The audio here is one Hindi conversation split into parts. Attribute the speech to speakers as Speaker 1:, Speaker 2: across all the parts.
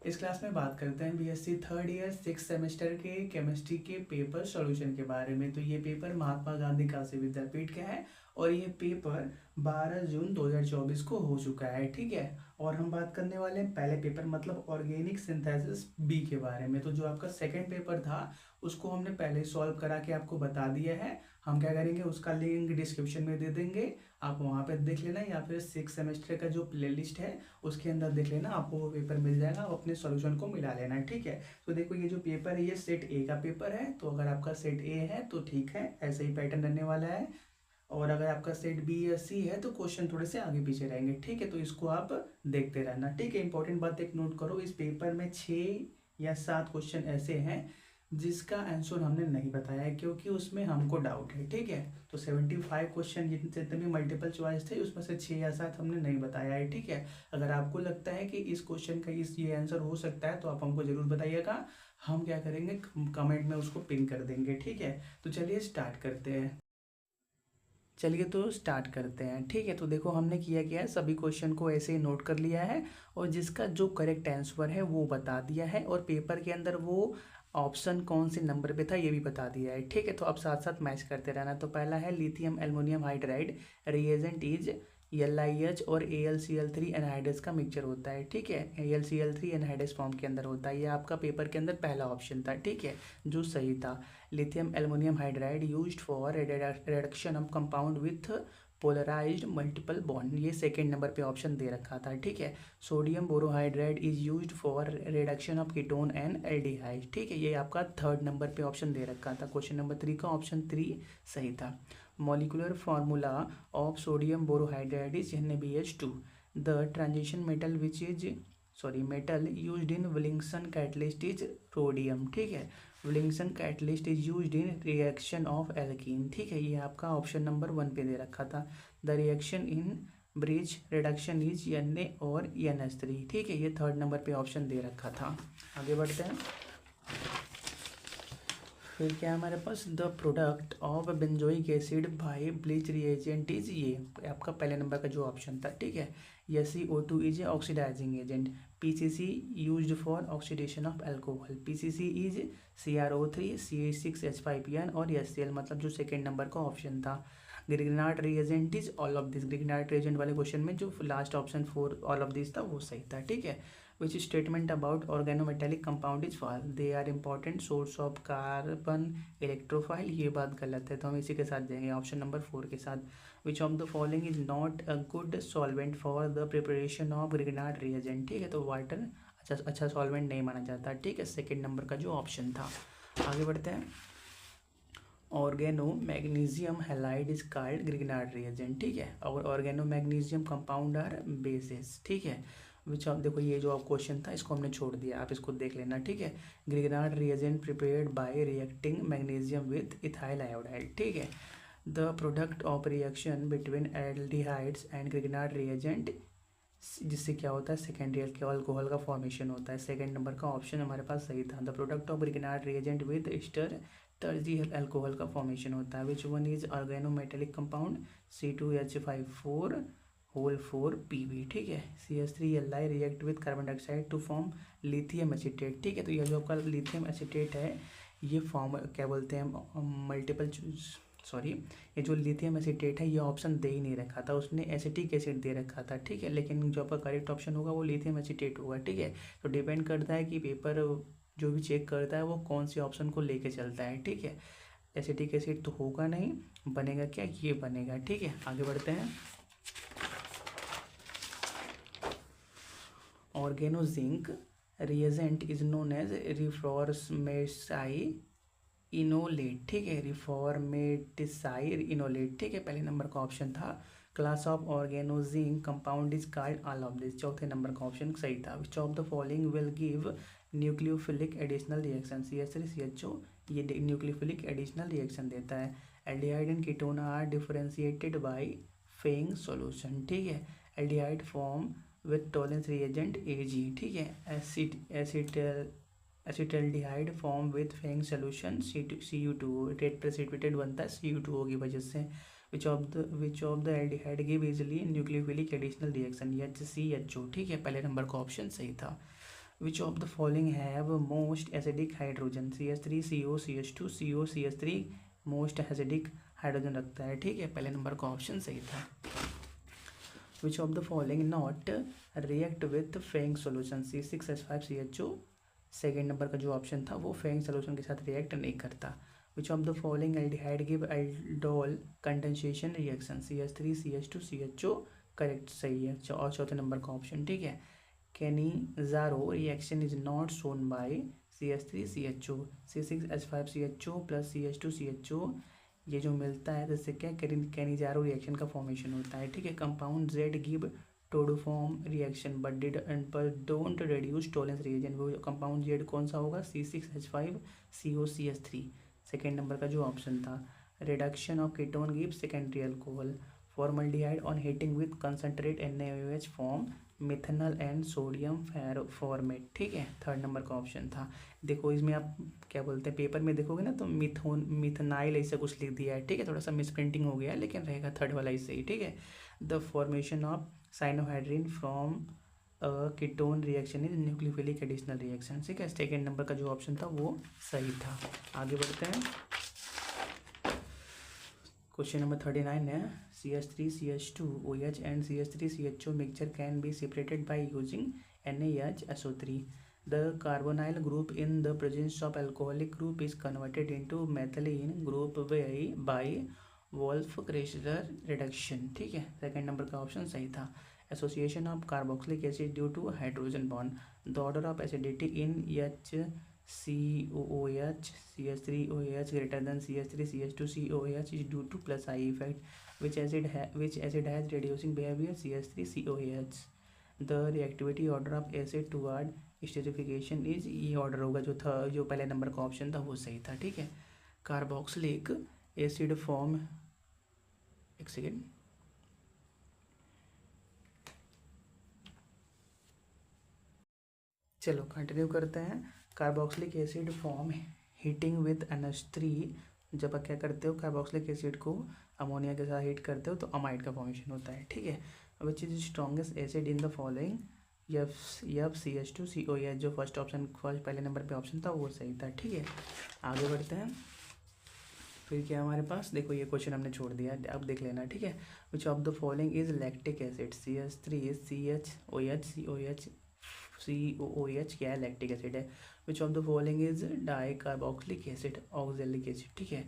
Speaker 1: इस क्लास में बात करते हैं बीएससी थर्ड ईयर 6 सेमेस्टर के केमिस्ट्री के पेपर सॉल्यूशन के बारे में। तो ये पेपर महात्मा गांधी काशी विद्यापीठ का है और ये पेपर 12 जून 2024 को हो चुका है, ठीक है। और हम बात करने वाले हैं पहले पेपर मतलब ऑर्गेनिक सिंथेसिस बी के बारे में। तो जो आपका सेकंड पेपर था उसको हमने पहले सॉल्व करा के आपको बता दिया है। हम क्या करेंगे, उसका लिंक डिस्क्रिप्शन में दे देंगे, आप वहाँ पे देख लेना, या फिर 6 सेमेस्टर का जो प्लेलिस्ट है उसके अंदर देख लेना, आपको वो पेपर मिल जाएगा, आप अपने सॉल्यूशन को मिला लेना, ठीक है। तो देखो ये जो पेपर है ये सेट ए का पेपर है, तो अगर आपका सेट ए है तो ठीक है, ऐसे ही पैटर्न रहने वाला है। और अगर आपका सेट बी या सी है तो क्वेश्चन थोड़े से आगे पीछे रहेंगे, ठीक है। तो इसको आप देखते रहना, ठीक है। इंपॉर्टेंट बात एक नोट करो, इस पेपर में 6 या 7 क्वेश्चन ऐसे हैं जिसका आंसर हमने नहीं बताया है क्योंकि उसमें हमको डाउट है, ठीक है। तो 75 क्वेश्चन जितने भी मल्टीपल चॉइस थे उसमें से 6 या 7 हमने नहीं बताया है, ठीक है। अगर आपको लगता है कि इस क्वेश्चन का ये आंसर हो सकता है तो आप हमको जरूर बताइएगा, हम क्या करेंगे कमेंट में उसको पिन कर देंगे, ठीक है। तो चलिए स्टार्ट करते हैं। चलिए तो स्टार्ट करते हैं, ठीक है। तो देखो हमने किया क्या है, सभी क्वेश्चन को ऐसे ही नोट कर लिया है और जिसका जो करेक्ट आंसर है वो बता दिया है, और पेपर के अंदर वो ऑप्शन कौन से नंबर पे था ये भी बता दिया है, ठीक है। तो अब साथ साथ मैच करते रहना। तो पहला है lithium aluminium hydride reagent is LiH और AlCl3 एनहाइड्रस का मिक्सचर होता है, ठीक है। AlCl3 एनहाइड्रस फॉर्म के अंदर होता है, ये आपका पेपर के अंदर पहला ऑप्शन था, ठीक है, जो सही था। Lithium aluminium hydride used for reduction of compound with polarised multiple bond, ये सेकेंड नंबर पे ऑप्शन दे रखा था, ठीक है। Sodium borohydride is used for reduction of ketone and aldehyde, ठीक है, ये आपका थर्ड नंबर पे ऑप्शन दे रखा था। क्वेश्चन नंबर 3 का ऑप्शन 3 सही था। Molecular formula of sodium borohydride is NaBH2. The transition metal metal used in Williamson catalyst is rhodium, ठीक है। Williamson catalyst is used in reaction of alkene, ठीक है, ये आपका ऑप्शन नंबर 1 पे दे रखा था। The reaction in Birch reduction is Na और NH3, ठीक है, ये थर्ड नंबर पे ऑप्शन दे रखा था। आगे बढ़ते हैं। फिर क्या है हमारे पास, the product of benzoic acid by bleach reagent is, ये आपका पहले नंबर का जो ऑप्शन था, ठीक है। SiO2 is a oxidising agent. PCC used for oxidation of alcohol, PCC is CrO3 CH6H5N और HCl, मतलब जो सेकेंड नंबर का ऑप्शन था। Grignard reagent is all of this, Grignard reagent वाले क्वेश्चन में जो last option 4 all of this था वो सही था, ठीक है। which statement about organometallic compound is false, they are important source of carbon electrophile, ये बात गलत है, तो हम इसी के साथ जाएंगे ऑप्शन नंबर 4 के साथ। which of the following is not a good solvent for the preparation of Grignard reagent, ठीक है, तो वाटर अच्छा सॉल्वेंट नहीं माना जाता, ठीक है, सेकेंड नंबर का जो ऑप्शन था। आगे बढ़ते हैं। Organo magnesium halide is called Grignard reagent, ठीक है, और organo magnesium compound are bases, ठीक है। विच ऑफ, देखो ये जो आप क्वेश्चन था इसको हमने छोड़ दिया, आप इसको देख लेना, ठीक है। Grignard reagent prepared by reacting magnesium with ethyl iodide, ठीक है। The product of reaction between aldehydes and Grignard reagent, जिससे क्या होता है, सेकेंडरी अल्कोहल का फॉर्मेशन होता है, सेकेंड नंबर का ऑप्शन हमारे पास सही था। The product of Grignard reagent with ester tertiary alcohol का फॉर्मेशन होता है। Which one is organometallic compound, C2H54 whole 4Pb, ठीक है। CH3Li react with carbon dioxide to form lithium acetate, ठीक है। तो यह जो आपका लिथियम एसीटेट है ये फॉर्म क्या बोलते हैं, मल्टीपल सॉरी, ये जो लिथियम एसीटेट है ये ऑप्शन दे ही नहीं रखा था, उसने एसिटिक एसिड दे रखा था, ठीक है। लेकिन जो आपका करेक्ट ऑप्शन होगा वो लिथियम एसीटेट होगा, ठीक है। तो डिपेंड करता है कि पेपर जो भी चेक करता है वो कौन सी ऑप्शन को लेके चलता है, ठीक है। एसिटिक एसिड तो होगा नहीं, बनेगा क्या, ये बनेगा, ठीक है। आगे बढ़ते हैं। Organo zinc reagent is known as Reformatsky enolate, ठीक है, रिफॉर्मेटिसाइड इनोलेट, ठीक है, पहले नंबर का ऑप्शन था। Class of organozinc compound is called all of this, चौथे नंबर का ऑप्शन सही था। Which of the following will give nucleophilic additional reaction, CH3CHO ये न्यूक्लियोफिलिक एडिशनल रिएक्शन देता है। Aldehyde and ketone are differentiated by Fehling solution, ठीक है। Aldehyde form with Tollens reagent Ag, ठीक है। Acetaldehyde form with Fehling solution Cu2 red precipitate बनता है Cu2O की वजह से। Which of the aldehyde give easily nucleophilic additional reaction, HCHO, ठीक है, पहले नंबर का ऑप्शन सही था। Which of the following have most acidic hydrogen, CH3 CO CH2 CO CH3 most acidic hydrogen रखता है, ठीक है। पहले नंबर का ऑप्शन सही था। Which of the following not react with Feng solution, C6H5CHO, second number का जो ऑप्शन था वो फेंग सोल्यूशन के साथ रिएक्ट नहीं करता। विच of the following aldehyde give aldol condensation reaction, CH3 CH2 CHO, correct सही है। और चौथे नंबर का ऑप्शन, ठीक है। Cannizzaro reaction is not shown by CH3CHO, C6H5CHO plus CH2CHO, ये जो मिलता है तो इससे क्या कैनिजारो रिएक्शन का फॉर्मेशन होता है, ठीक है। Compound Z give iodoform reaction but don't reduce Tollens reagent, वो कंपाउंड जेड कौन सा होगा, C6H5COCH3, सेकेंड नंबर का जो ऑप्शन था। Reduction of ketone give secondary alcohol, formaldehyde on heating with concentrate NaOH form methanol and sodium format, ठीक है। थर्ड नंबर का ऑप्शन था। देखो इसमें आप क्या बोलते हैं, पेपर में देखोगे ना तो मिथनाइल ऐसा कुछ लिख दिया है, ठीक है। थोड़ा सा मिसप्रिंटिंग हो गया है लेकिन रहेगा थर्ड वाला ही सही, ठीक है। The formation of cyanohydrin from ketone reaction is nucleophilic additional reaction, ठीक है। सेकेंड नंबर का जो ऑप्शन था वो सही था। आगे बढ़ते हैं। क्वेश्चन नंबर 39 है, CH3CH2OH and CH3CHO mixture can be separated by using NaHSO3. The carbonyl group in the presence of alcoholic group is converted into methylene group by Wolff-Chrysler reduction, ठीक है। सेकेंड नंबर का ऑप्शन सही था। Association of carboxylic acid due to hydrogen bond, the order of acidity in HCOOH CH3OH greater than CH3 CH2 COOH is due to plus I effect. Which acid has reducing behavior, CH3 COOH. The reactivity order of acid toward esterification is, ये ऑर्डर होगा जो था, जो पहले नंबर का ऑप्शन था वो सही था, ठीक है। कार्बोक्सिलिक एसिड फॉर्म, एक सेकेंड, चलो कंटिन्यू करते हैं। Carboxylic acid form heating with NH3, जब आप क्या करते हो कार्बोक्सिलिक एसिड को अमोनिया के साथ हीट करते हो तो अमाइड का फॉर्मेशन होता है, ठीक है। Which is strongest acid in the following, CH2COOH, जो फर्स्ट पहले नंबर पे ऑप्शन था वो सही था, ठीक है। आगे बढ़ते हैं। फिर क्या हमारे पास, देखो ये क्वेश्चन हमने छोड़ दिया, अब देख लेना, ठीक है। Which of the following is lactic acid, CH3 CHOH COOH क्या है, लैक्टिक एसिड है। Which of the following is di carboxylic acid oxalic acid, ठीक है।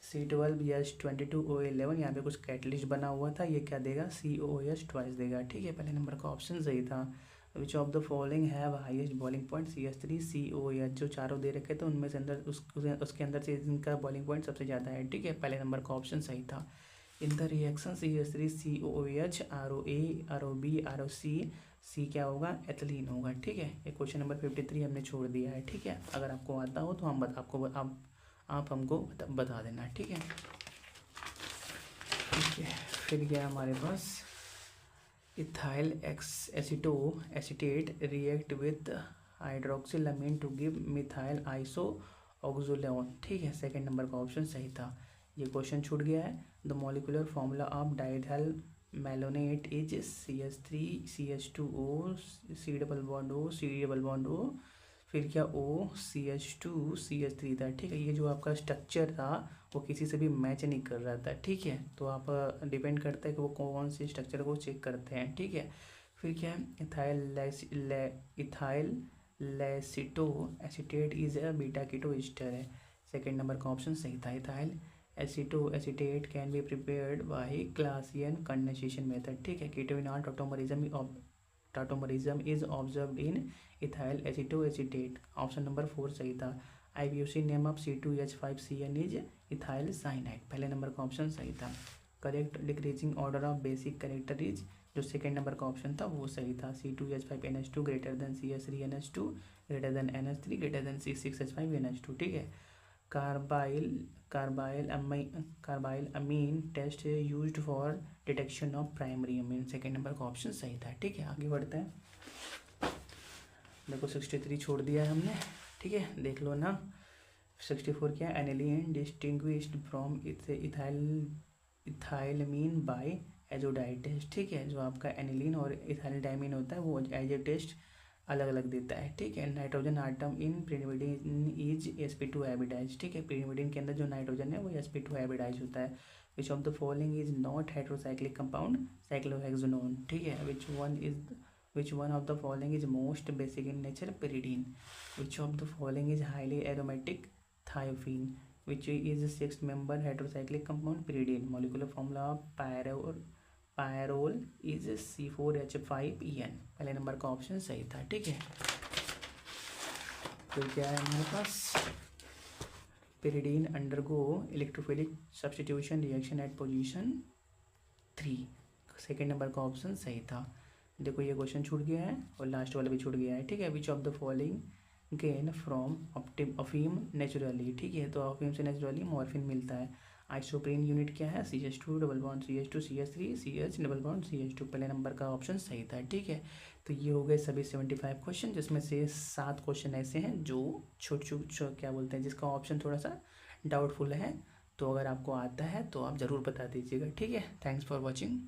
Speaker 1: C12H22O11, यहाँ पे कुछ कैटलिस्ट बना हुआ था, ये क्या देगा, COOH ट्वाइस देगा, ठीक है। पहले नंबर का ऑप्शन सही था। Which of the following have highest boiling point, CH3 COOH, जो चारों दे रखे थे उनमें से अंदर उसके अंदर से इनका बॉइलिंग पॉइंट सबसे ज़्यादा है, ठीक है। पहले नंबर का ऑप्शन सही था। In the reaction CH3 COOH ROA ROB ROC, सी क्या होगा, एथिलीन होगा, ठीक है। ये क्वेश्चन नंबर 53 हमने छोड़ दिया है, ठीक है। अगर आपको आता हो तो आप हमको बता देना, ठीक है। ठीक है, फिर क्या हमारे पास, ethyl acetate react with hydroxylamine to give methyl isoxazolone, ठीक है। सेकेंड नंबर का ऑप्शन सही था। ये क्वेश्चन छूट गया है। The molecular formula of diethyl malonate is CH3 CH2O C double bond O C double bond O, फिर क्या O CH2 CH3 था, ठीक है। ये जो आपका स्ट्रक्चर था वो किसी से भी मैच नहीं कर रहा था, ठीक है। तो आप डिपेंड करता है कि वो कौन से स्ट्रक्चर को चेक करते हैं, ठीक है। फिर क्या है, ethyl aceto acetate is a beta keto ester है, सेकेंड नंबर का ऑप्शन सही था। Ethyl acetate can be prepared by Claisen condensation method, ठीक है। Keto enol tautomerism is observed in ethyl acetate, option number 4 सही था। IUPAC name of C2H5CN is ethyl cyanide, पहले नंबर का ऑप्शन सही था। Correct decreasing order of basic character is, जो सेकेंड नंबर का ऑप्शन था वो सही था। C2H5NH2 greater than CH3NH2 greater than NH3 greater than C6H5NH2, ठीक है। Carbylamine test used for detection of primary amine, second number का ऑप्शन सही था, ठीक है। आगे बढ़ते हैं। देखो 63 छोड़ दिया है हमने, ठीक है, देख लो ना। 64 क्या है, aniline distinguished from ethylamine by azo dye test, ठीक है। जो आपका एनिलीन और इथाइलडाइमीन होता है वो एजो टेस्ट अलग अलग देता है, ठीक है। Nitrogen atom in pyrimidine is sp2 hybridise, ठीक है। pyrimidine के अंदर जो नाइट्रोजन है वो sp2 हाइब्रिडाइज होता है। Which of the following is not heterocyclic compound, cyclohexanone, ठीक है। Which one of the following is most basic in nature, pyridine। Which of the following is highly aromatic, thiophene. Which is six member heterocyclic compound, pyridine। Molecular formula pyrrole is C4H5En। पहले नंबर का ऑप्शन सही था, ठीक है। तो क्या है हमारे पास, pyridine undergo electrophilic substitution reaction at position 3। Second number का ऑप्शन सही था। देखो ये क्वेश्चन छूट गया है और लास्ट वाला भी छूट गया है, ठीक है। Which of the following gain from अफीम नेचुरली, ठीक है। तो अफीम से नेचुरली मॉर्फिन मिलता है। आइसोप्रीन यूनिट क्या है, CH2 double bond CH2 CH3 CH double bond CH2। पहले नंबर का ऑप्शन सही था, ठीक है। तो ये हो गए सभी 75 क्वेश्चन, जिसमें से 7 क्वेश्चन ऐसे हैं जो क्या बोलते हैं, जिसका ऑप्शन थोड़ा सा डाउटफुल है। तो अगर आपको आता है तो आप ज़रूर बता दीजिएगा, ठीक है। Thanks for watching.